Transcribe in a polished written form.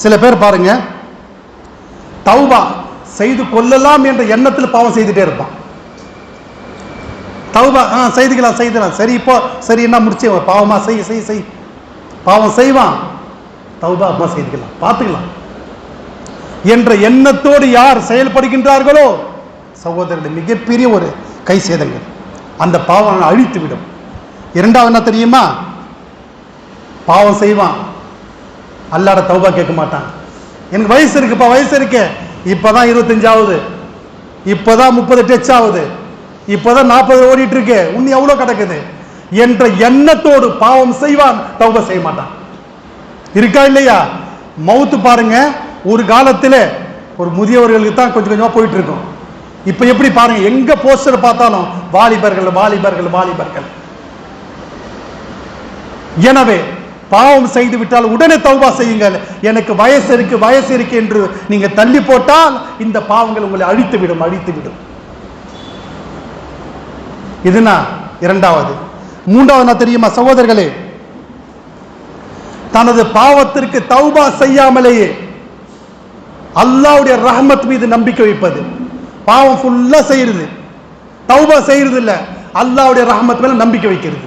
சில பேர் பாருங்க, தௌபா செய்து கொள்ளலாம் என்ற எண்ணத்தில் பாவம் செய்துட்டே இருப்பான். தௌபா செய்துக்கலாம், சரி இப்போ சரி என்ன முடிச்சு பாவமா செய் பாவம் செய்வான், தௌபா அம்மா செய்துக்கலாம் பார்த்துக்கலாம் என்ற எண்ணத்தோடு யார் செயல்படுகின்றார்களோ சகோதரர்கள் மிகப்பெரிய ஒரு கை சேதங்கள், அந்த பாவம் அழித்து விடும். இரண்டாவது என்ன தெரியுமா, பாவம் செய்வான், அல்லாட தௌபா கேட்க மாட்டான். எனக்கு வயசு இருக்குப்பா, வயசு இருக்கு, இப்பதான் 25 ஆகுது, இப்பதான் 30 டச் ஆகுது, இப்பதான் 40 ஓடிட்டு இருக்கு, இன்னும் எவ்வளவு கிடக்குது என்ற எண்ணத்தோடு பாவம் செய்வான், தௌபா செய்ய மாட்டான். இருக்கா இல்லையா? மவுத்து பாருங்க, ஒரு காலத்துல ஒரு முதியவர்களுக்கு தான் கொஞ்சம் கொஞ்சமா போயிட்டு இருக்கும். இப்ப எப்படி பாருங்க, எங்க போஸ்டர் பார்த்தாலும் வாலிபர்கள் வாலிபர்கள் வாலிபர்கள். எனவே பாவம் செய்து விட்டால் உடனே தௌபா செய்யுங்கள். எனக்கு வயசு இருக்கு என்று நீங்க தள்ளி போட்டால் இந்த பாவங்கள் உங்களை அழித்து விடும். இதுனா இரண்டாவது. மூன்றாவது என்ன தெரியுமா சகோதரர்களே, தனது பாவத்திற்கு தௌபா செய்யாமலேயே அல்லாஹ்வுடைய ரஹ்மத் மீது நம்பிக்கை வைப்பது. பாவம் ஃபுல்லா செய்யறது, தௌபா செய்யறது இல்ல, அல்லாஹ்வுடைய ரஹ்மத் மேல நம்பிக்கை வைக்கிறது.